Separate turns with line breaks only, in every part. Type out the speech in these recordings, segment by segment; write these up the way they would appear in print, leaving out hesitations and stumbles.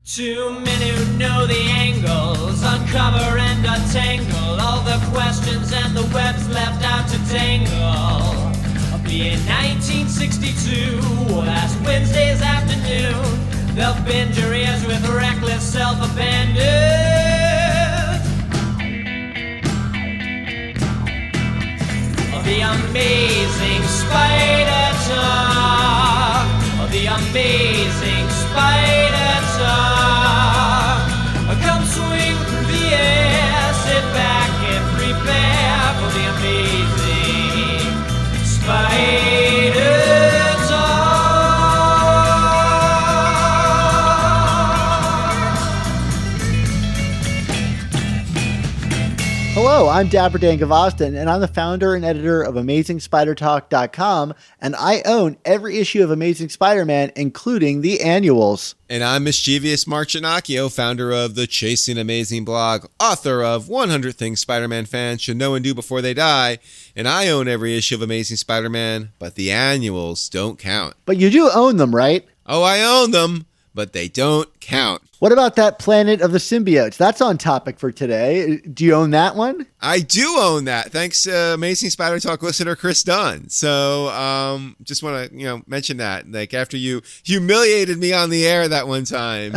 Two men who know the angles, uncover and untangle all the questions and the webs left out to tangle. Be in 1962, last Wednesday's afternoon, they'll bend your ears with reckless self-abandon. The amazing spider talk, the amazing spider talk. Come swing through the air, sit back and prepare for the amazing spider talk.
Hello, I'm Dapper Dan Gavoston, and I'm the founder and editor of AmazingSpiderTalk.com, and I own every issue of Amazing Spider-Man, including the annuals.
And I'm Mischievous Mark Giannacchio, founder of the Chasing Amazing blog, author of 100 Things Spider-Man Fans Should Know and Do Before They Die, and I own every issue of Amazing Spider-Man, but the annuals don't count.
But you do own them, right?
Oh, I own them, but they don't count.
What about that Planet of the Symbiotes? That's on topic for today. Do you own that one?
I do own that, thanks to Amazing Spider Talk listener Chris Dunn. So just want to mention that. Like, after you humiliated me on the air that one time,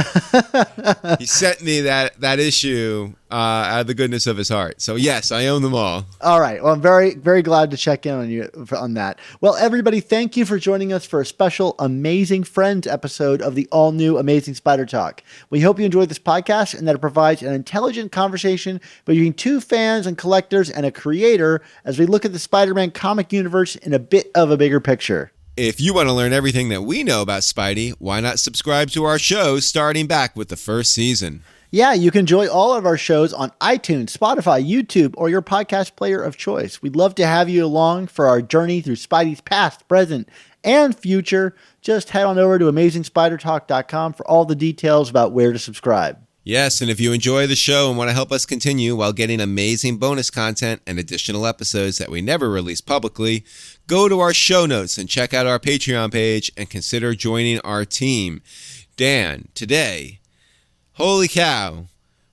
he sent me that issue out of the goodness of his heart. So yes, I own them all.
All right. Well, I'm very, very glad to check in on you on that. Well, everybody, thank you for joining us for a special Amazing Friends episode of the all-new Amazing Spider Talk. We hope you enjoyed this podcast and that it provides an intelligent conversation between two fans and collectors and a creator as we look at the Spider-Man comic universe in a bit of a bigger picture.
If you want to learn everything that we know about Spidey, why not subscribe to our show starting back with the first season?
Yeah, you can enjoy all of our shows on iTunes, Spotify, YouTube, or your podcast player of choice. We'd love to have you along for our journey through Spidey's past, present, and future. Just head on over to AmazingSpiderTalk.com for all the details about where to subscribe.
Yes, and if you enjoy the show and want to help us continue while getting amazing bonus content and additional episodes that we never release publicly, go to our show notes and check out our Patreon page and consider joining our team. Dan, today, holy cow,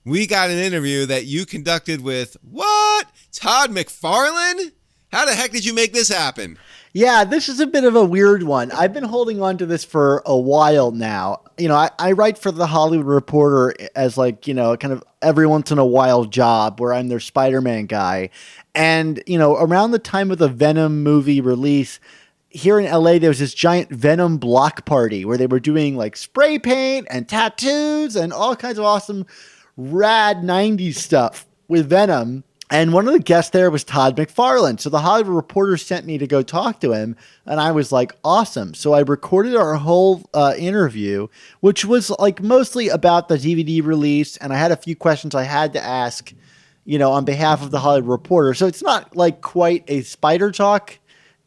we got an interview that you conducted with, what? Todd McFarlane? How the heck did you make this happen?
Yeah, this is a bit of a weird one. I've been holding on to this for a while now. I write for The Hollywood Reporter as kind of every once in a while job where I'm their Spider-Man guy. And, around the time of the Venom movie release, here in LA, there was this giant Venom block party where they were doing like spray paint and tattoos and all kinds of awesome rad 90s stuff with Venom. And one of the guests there was Todd McFarlane. So the Hollywood Reporter sent me to go talk to him. And I was like, awesome. So I recorded our whole interview, which was like mostly about the DVD release. And I had a few questions I had to ask, on behalf of the Hollywood Reporter. So it's not like quite a Spider Talk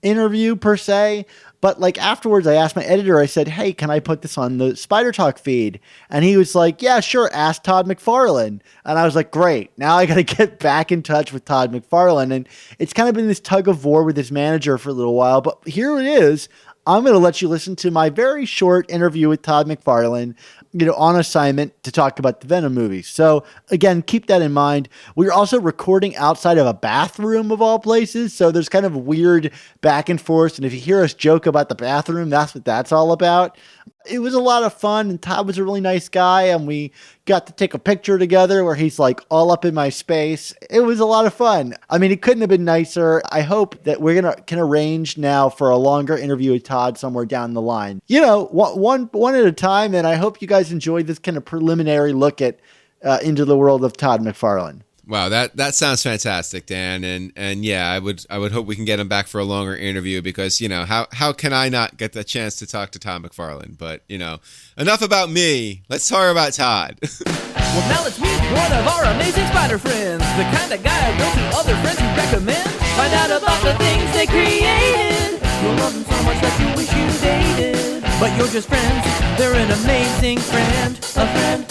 interview per se, but like afterwards I asked my editor, I said, hey, can I put this on the Spider Talk feed? And he was like, yeah, sure, ask Todd McFarlane. And I was like, great, now I got to get back in touch with Todd McFarlane. And it's kind of been this tug of war with his manager for a little while, but here it is. I'm going to let you listen to my very short interview with Todd McFarlane, on assignment to talk about the Venom movies. So again, keep that in mind. We're also recording outside of a bathroom of all places. So there's kind of weird back and forth. And if you hear us joke about the bathroom, that's what that's all about. It was a lot of fun, and Todd was a really nice guy, and we got to take a picture together where he's like all up in my space. It was a lot of fun. I mean, it couldn't have been nicer. I hope that we can arrange now for a longer interview with Todd somewhere down the line. One at a time, and I hope you guys enjoyed this kind of preliminary look at into the world of Todd McFarlane.
Wow, that sounds fantastic, Dan, and yeah, I would hope we can get him back for a longer interview because how can I not get the chance to talk to Todd McFarlane? But enough about me. Let's talk about Todd.
Well, now let's meet one of our amazing spider friends, the kind of guy who goes to other friends who recommend. Find out about the things they created. You'll love them so much that you wish you dated. But you're just friends. They're an amazing friend. A friend.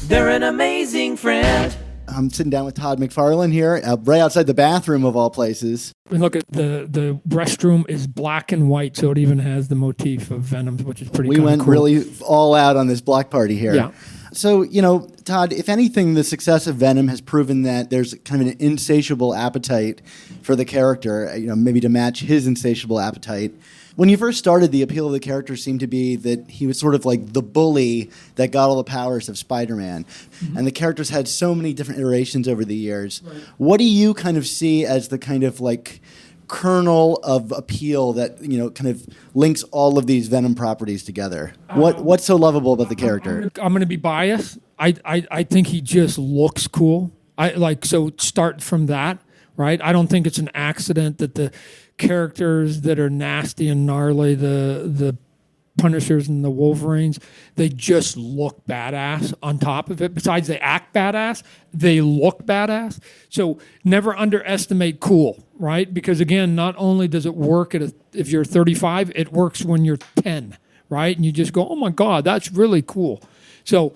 They're an amazing friend.
I'm sitting down with Todd McFarlane here, right outside the bathroom of all places.
And look at the restroom is black and white, so it even has the motif of Venom, which is pretty.
We went
cool.
really all out on this block party here.
Yeah.
So, Todd, if anything, the success of Venom has proven that there's kind of an insatiable appetite for the character, maybe to match his insatiable appetite. When you first started, the appeal of the character seemed to be that he was sort of like the bully that got all the powers of Spider-Man. Mm-hmm. And the character's had so many different iterations over the years. Right. What do you kind of see as the kind of like kernel of appeal that, kind of links all of these Venom properties together? What's so lovable about the character?
I'm going to be biased. I think he just looks cool. So start from that, right? I don't think it's an accident that the characters that are nasty and gnarly, the Punishers and the Wolverines, they just look badass on top of it. Besides they act badass, they look badass. So never underestimate cool, right? Because again, not only does it work if you're 35, it works when you're 10, right? And you just go, oh my God, that's really cool. So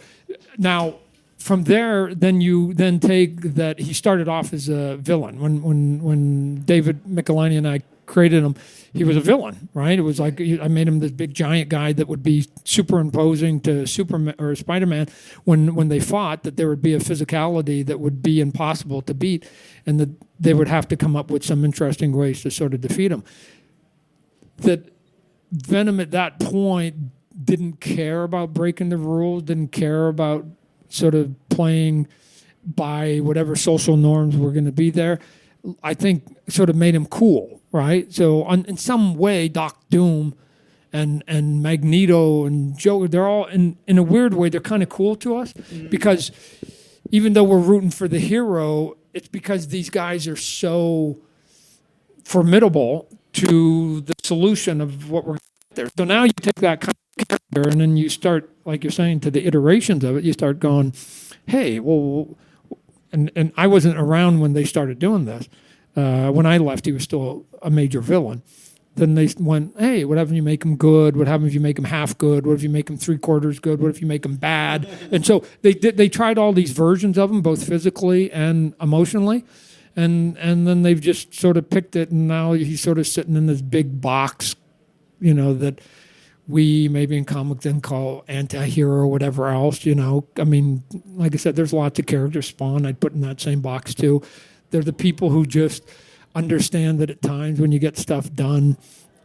now from there, then you take that he started off as a villain. When David McFarlane and I created him, he was a villain, right? It was like I made him this big giant guy that would be superimposing to Superman or Spider-Man. When they fought, that there would be a physicality that would be impossible to beat, and that they would have to come up with some interesting ways to sort of defeat him. That Venom at that point didn't care about breaking the rules, didn't care about sort of playing by whatever social norms were going to be there. I think sort of made him cool, right? So in some way, Doc Doom and Magneto and Joker, they're all, in a weird way, they're kind of cool to us because even though we're rooting for the hero, it's because these guys are so formidable to the solution of what we're there. So now you take that kind of character and then you start, like you're saying, to the iterations of it, you start going, hey, well, and I wasn't around when they started doing this. When I left, he was still a major villain. Then they went, hey, what happens if you make him good? What happens if you make him half good? What if you make him 3/4 good? What if you make him bad? And so they tried all these versions of him, both physically and emotionally. And then they've just sort of picked it, and now he's sort of sitting in this big box, that we maybe in comics then call anti-hero or whatever else, I mean, like I said, there's lots of characters. Spawn I'd put in that same box too. They're the people who just understand that at times when you get stuff done,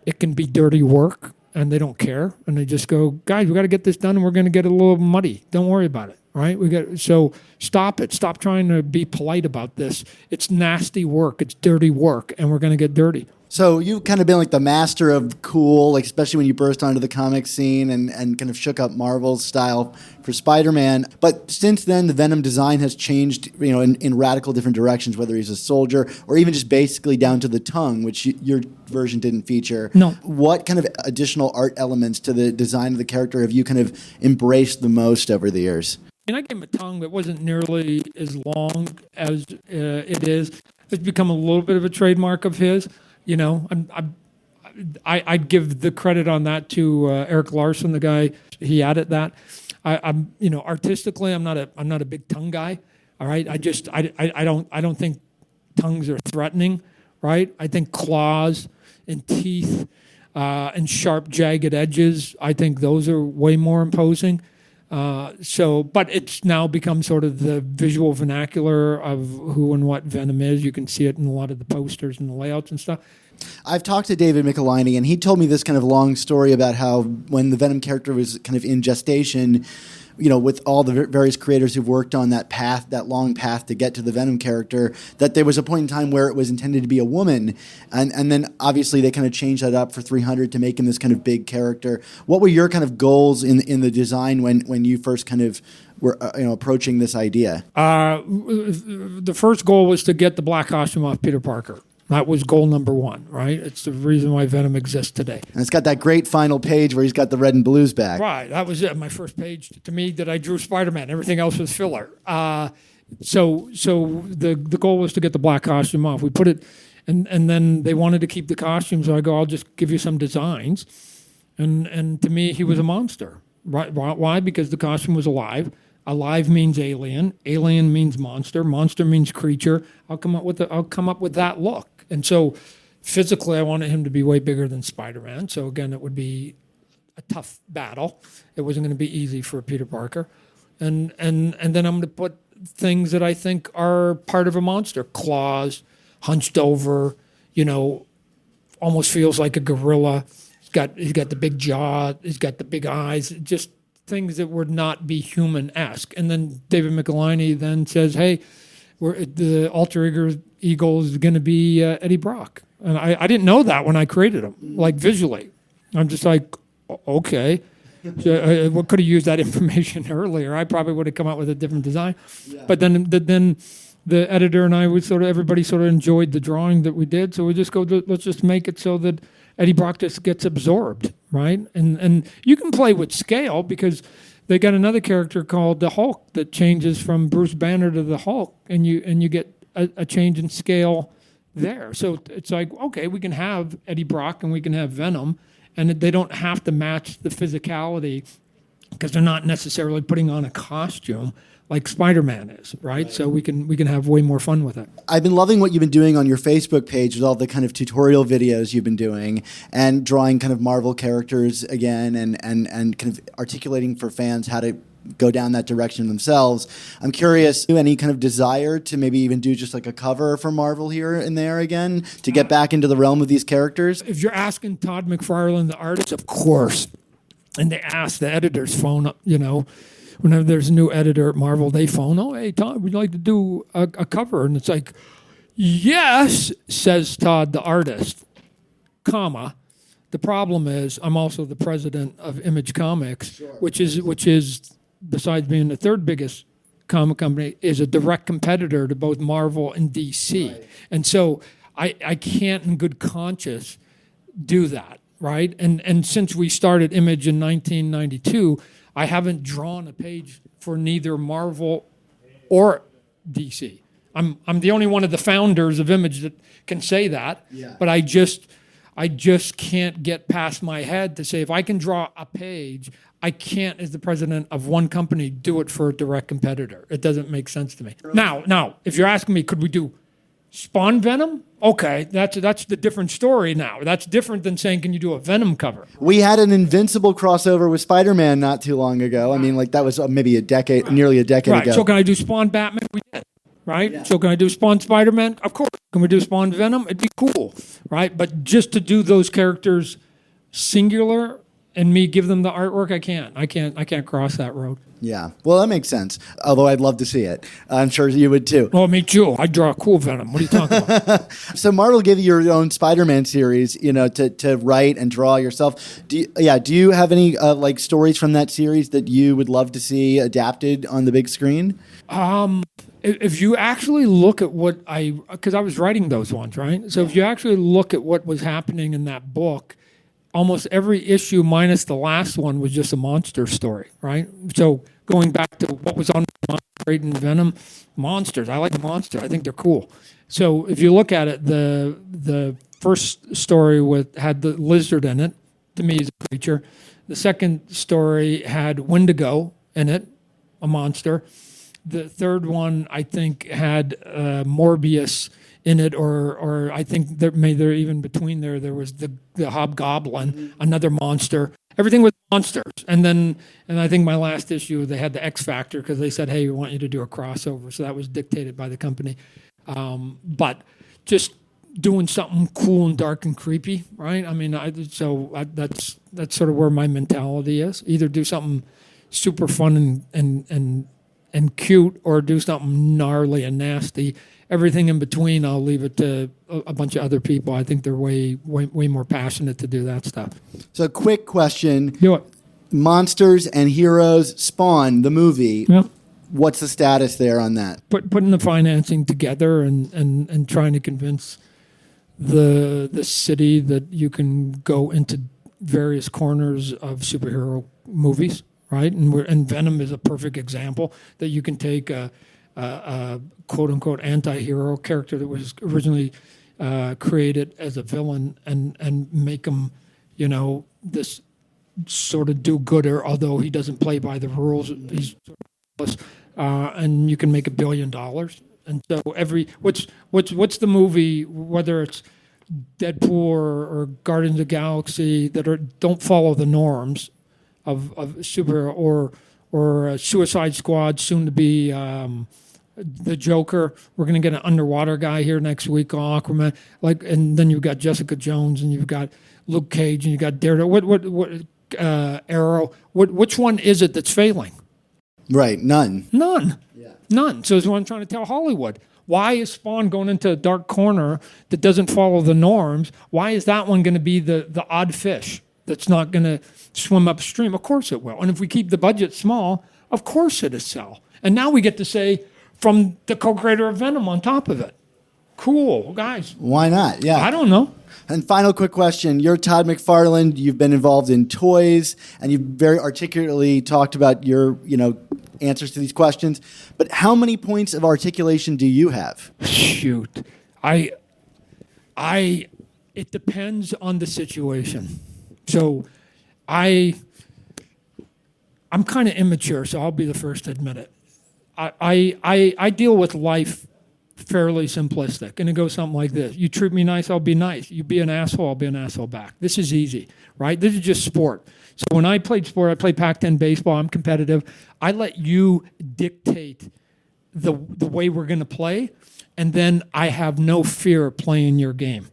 it can be dirty work, and they don't care. And they just go, guys, we got to get this done, and we're going to get a little muddy. Don't worry about it, right? So stop it. Stop trying to be polite about this. It's nasty work. It's dirty work, and we're going to get dirty.
So you've kind of been like the master of cool, like especially when you burst onto the comic scene and kind of shook up Marvel's style for Spider-Man. But since then, the Venom design has changed, in radical different directions, whether he's a soldier or even just basically down to the tongue, which your version didn't feature.
No.
What kind of additional art elements to the design of the character have you kind of embraced the most over the years?
And I gave him a tongue that wasn't nearly as long as it is. It's become a little bit of a trademark of his. I'd give the credit on that to Eric Larson, the guy. He added that. I'm artistically, I'm not a big tongue guy. All right, I don't think tongues are threatening. Right, I think claws and teeth and sharp, jagged edges. I think those are way more imposing. But it's now become sort of the visual vernacular of who and what Venom is. You can see it in a lot of the posters and the layouts and stuff.
I've talked to David McFarlane, and he told me this kind of long story about how when the Venom character was kind of in gestation, with all the various creators who've worked on that path, that long path to get to the Venom character, that there was a point in time where it was intended to be a woman. And then obviously they kind of changed that up for 300 to make him this kind of big character. What were your kind of goals in the design when you first kind of were approaching this idea?
The first goal was to get the black costume off Peter Parker. That was goal number one, right? It's the reason why Venom exists today.
And it's got that great final page where he's got the red and blues back.
Right, that was it. My first page to me that I drew Spider-Man. Everything else was filler. So the goal was to get the black costume off. We put it, and then they wanted to keep the costume, so I go, I'll just give you some designs. And to me, he was a monster. Right? Why? Because the costume was alive. Alive means alien. Alien means monster. Monster means creature. I'll come up with that look. And so physically, I wanted him to be way bigger than Spider-Man. So again, it would be a tough battle. It wasn't going to be easy for Peter Parker. And then I'm going to put things that I think are part of a monster. Claws, hunched over, almost feels like a gorilla. He's got the big jaw. He's got the big eyes. Just things that would not be human-esque. And then David Michelinie then says, hey, the alter ego is going to be Eddie Brock. And I didn't know that when I created him, like visually. I'm just like, okay. So we could have used that information earlier. I probably would have come out with a different design. Yeah. But then the editor and I, everybody sort of enjoyed the drawing that we did. So we just let's just make it so that Eddie Brock just gets absorbed, right? And you can play with scale because they got another character called the Hulk that changes from Bruce Banner to the Hulk, and you get a change in scale there. So it's like, okay, we can have Eddie Brock and we can have Venom, and they don't have to match the physicality because they're not necessarily putting on a costume like Spider-Man is, right? So we can have way more fun with it.
I've been loving what you've been doing on your Facebook page with all the kind of tutorial videos you've been doing and drawing kind of Marvel characters again and kind of articulating for fans how to go down that direction themselves. I'm curious, any kind of desire to maybe even do just like a cover for Marvel here and there again to get back into the realm of these characters?
If you're asking Todd McFarlane, the artist, of course. And they ask the editors phone up, whenever there's a new editor at Marvel, they phone, oh, hey, Todd, would you like to do a cover? And it's like, yes, says Todd, the artist, comma. The problem is I'm also the president of Image Comics, sure. which is, besides being the third biggest comic company, is a direct competitor to both Marvel and DC. Right. And so I can't in good conscience do that, right? And since we started Image in 1992, I haven't drawn a page for neither Marvel or DC. I'm the only one of the founders of Image that can say that, yeah. But I just can't get past my head to say if I can draw a page, I can't, as the president of one company, do it for a direct competitor. It doesn't make sense to me. Now, if you're asking me, could we do Spawn Venom? Okay, that's the different story now. That's different than saying, can you do a Venom cover?
We had an Invincible crossover with Spider-Man not too long ago. I mean, like that was maybe nearly a decade ago.
So can I do Spawn Batman? We did, right? Yeah. So can I do Spawn Spider-Man? Of course. Can we do Spawn Venom? It'd be cool, right? But just to do those characters singular and me give them the artwork, I can't cross that road.
Yeah, well, that makes sense. Although I'd love to see it. I'm sure you would too.
Well, me too. I draw a cool Venom. What are you talking about?
So Marvel gave you your own Spider-Man series, to write and draw yourself. Do you have any like stories from that series that you would love to see adapted on the big screen?
If you actually look at because I was writing those ones, right? So if you actually look at what was happening in that book, almost every issue minus the last one was just a monster story, right? So going back to what was on Great and Venom, monsters. I like monsters. I think they're cool. So if you look at it, the first story had the lizard in it. To me, is a creature. The second story had Wendigo in it, a monster. The third one, I think, had Morbius in it, or I think there even between there was the Hobgoblin, another monster. Everything was monsters. And I think my last issue, they had the X Factor because they said, hey, we want you to do a crossover. So that was dictated by the company. But just doing something cool and dark and creepy, right? I mean, that's sort of where my mentality is. Either do something super fun and cute, or do something gnarly and nasty. Everything in between, I'll leave it to a bunch of other people. I think they're way more passionate to do that stuff. So,
quick question:
do it.
Monsters and Heroes, Spawn, the movie.
Yeah.
What's the status there on that?
Putting the financing together and trying to convince the city that you can go into various corners of superhero movies, right? And Venom is a perfect example that you can take a quote-unquote anti-hero character that was originally created as a villain and make him, this sort of do-gooder, although he doesn't play by the rules. He's and you can make $1 billion. And so what's the movie, whether it's Deadpool or Guardians of the Galaxy, that don't follow the norms of super, or Suicide Squad, soon to be the Joker. We're going to get an underwater guy here next week, Aquaman. And then you've got Jessica Jones, and you've got Luke Cage, and you've got Daredevil. Arrow. Which one is it that's failing?
Right, none.
None. None. So that's what I'm trying to tell Hollywood. Why is Spawn going into a dark corner that doesn't follow the norms? Why is that one going to be the odd fish that's not going to swim upstream? Of course it will. And if we keep the budget small, of course it'll sell. And now we get to say, from the co-creator of Venom on top of it. Cool, guys.
Why not? Yeah.
I don't know.
And final quick question. You're Todd McFarlane. You've been involved in toys, and you've very articulately talked about your, answers to these questions. But how many points of articulation do you have?
Shoot. It depends on the situation. So I'm kind of immature, so I'll be the first to admit it. I deal with life fairly simplistic, and it goes something like this: you treat me nice, I'll be nice. You be an asshole, I'll be an asshole back. This is easy, right? This is just sport. So when I played sport, I played Pac-10 baseball. I'm competitive. I let you dictate the way we're going to play, and then I have no fear of playing your game.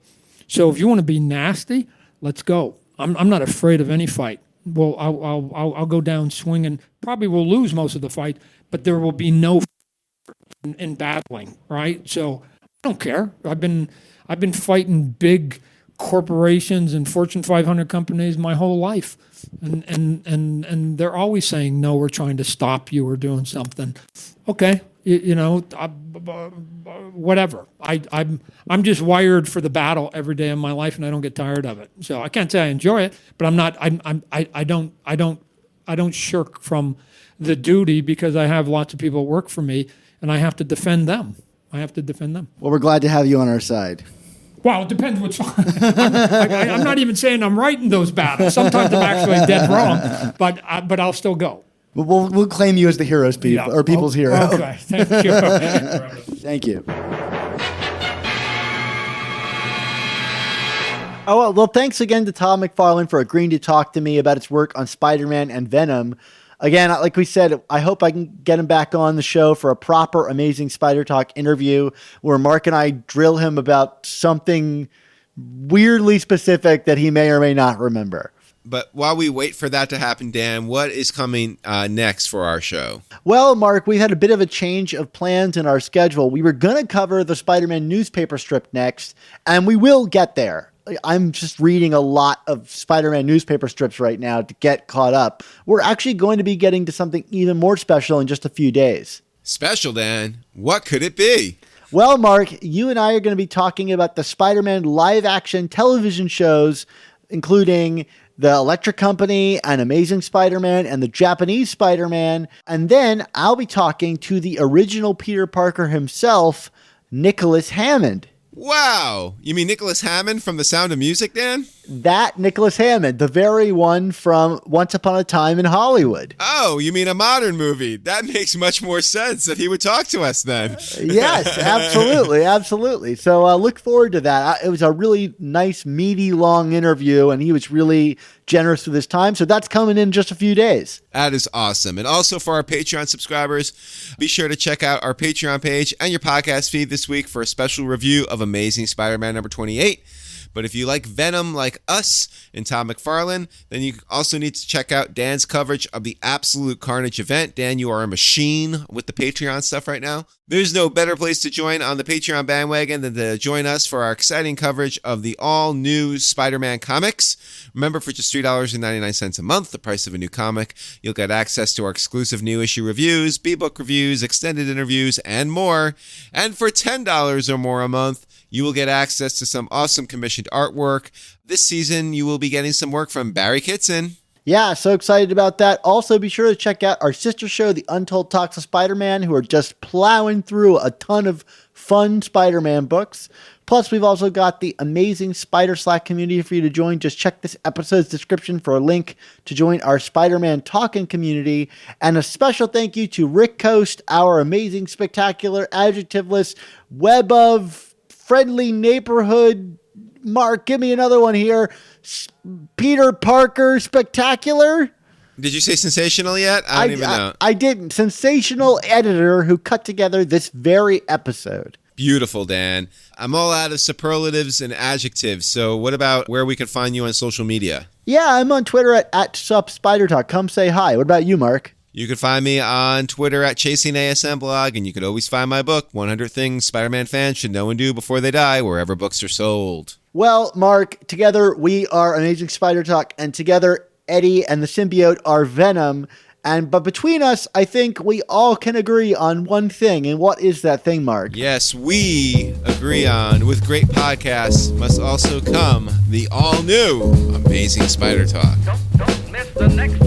So if you want to be nasty, let's go. I'm not afraid of any fight. Well, I'll go down swinging. Probably will lose most of the fight, but there will be no in battling, right? So I don't care. I've been fighting big corporations and Fortune 500 companies my whole life, and they're always saying, no, we're trying to stop you or doing something. Okay, whatever. I'm just wired for the battle every day of my life, and I don't get tired of it. So I can't say I enjoy it, but I'm not. I don't shirk from the duty, because I have lots of people work for me, and I have to defend them.
Well, we're glad to have you on our side.
Well, it depends what's on. I'm not even saying I'm right in those battles. Sometimes I'm actually dead wrong, but I'll still go.
We'll claim you as the hero's people, or people's hero.
Okay, thank you.
Thank you. Oh, well, thanks again to Todd McFarlane for agreeing to talk to me about his work on Spider-Man and Venom. Again, like we said, I hope I can get him back on the show for a proper Amazing Spider Talk interview where Mark and I drill him about something weirdly specific that he may or may not remember.
But while we wait for that to happen, Dan, what is coming next for our show?
Well, Mark, we had a bit of a change of plans in our schedule. We were going to cover the Spider-Man newspaper strip next, and we will get there. I'm just reading a lot of Spider-Man newspaper strips right now to get caught up. We're actually going to be getting to something even more special in just a few days.
Special, Dan? What could it be?
Well, Mark, you and I are going to be talking about the Spider-Man live-action television shows, including the Electric Company and Amazing Spider-Man and the Japanese Spider-Man. And then I'll be talking to the original Peter Parker himself, Nicholas Hammond.
Wow. You mean Nicholas Hammond from The Sound of Music, Dan?
That Nicholas Hammond, the very one from Once Upon a Time in Hollywood.
Oh, you mean a modern movie? That makes much more sense that he would talk to us then.
Yes, absolutely, absolutely. So look forward to that. It was a really nice, meaty, long interview, and he was really generous with his time. So that's coming in just a few days.
That is awesome. And also for our Patreon subscribers, be sure to check out our Patreon page and your podcast feed this week for a special review of Amazing Spider-Man number 28. But if you like Venom like us and Todd McFarlane, then you also need to check out Dan's coverage of the Absolute Carnage event. Dan, you are a machine with the Patreon stuff right now. There's no better place to join on the Patreon bandwagon than to join us for our exciting coverage of the all-new Spider-Man comics. Remember, for just $3.99 a month, the price of a new comic, you'll get access to our exclusive new issue reviews, B-book reviews, extended interviews, and more. And for $10 or more a month, you will get access to some awesome commissioned artwork. This season, you will be getting some work from Barry Kitson.
Yeah, so excited about that. Also, be sure to check out our sister show, The Untold Talks of Spider-Man, who are just plowing through a ton of fun Spider-Man books. Plus, we've also got the amazing Spider Slack community for you to join. Just check this episode's description for a link to join our Spider-Man Talking community. And a special thank you to Rick Coste, our amazing, spectacular, adjectiveless, web of friendly neighborhood. Mark, give me another one here. Peter Parker, spectacular.
Did you say sensational yet? I don't even know.
I didn't. Sensational editor who cut together this very episode.
Beautiful, Dan. I'm all out of superlatives and adjectives. So what about where we can find you on social media?
Yeah, I'm on Twitter at @SupSpiderTalk. Come say hi. What about you, Mark?
You can find me on Twitter at ChasingASMblog, and you can always find my book, 100 Things Spider-Man Fans Should Know and Do Before They Die, wherever books are sold.
Well, Mark, together we are Amazing Spider Talk, and together Eddie and the symbiote are Venom. But between us, I think we all can agree on one thing. And what is that thing, Mark?
Yes, we agree on, with great podcasts must also come the all-new Amazing Spider Talk.
Don't miss the next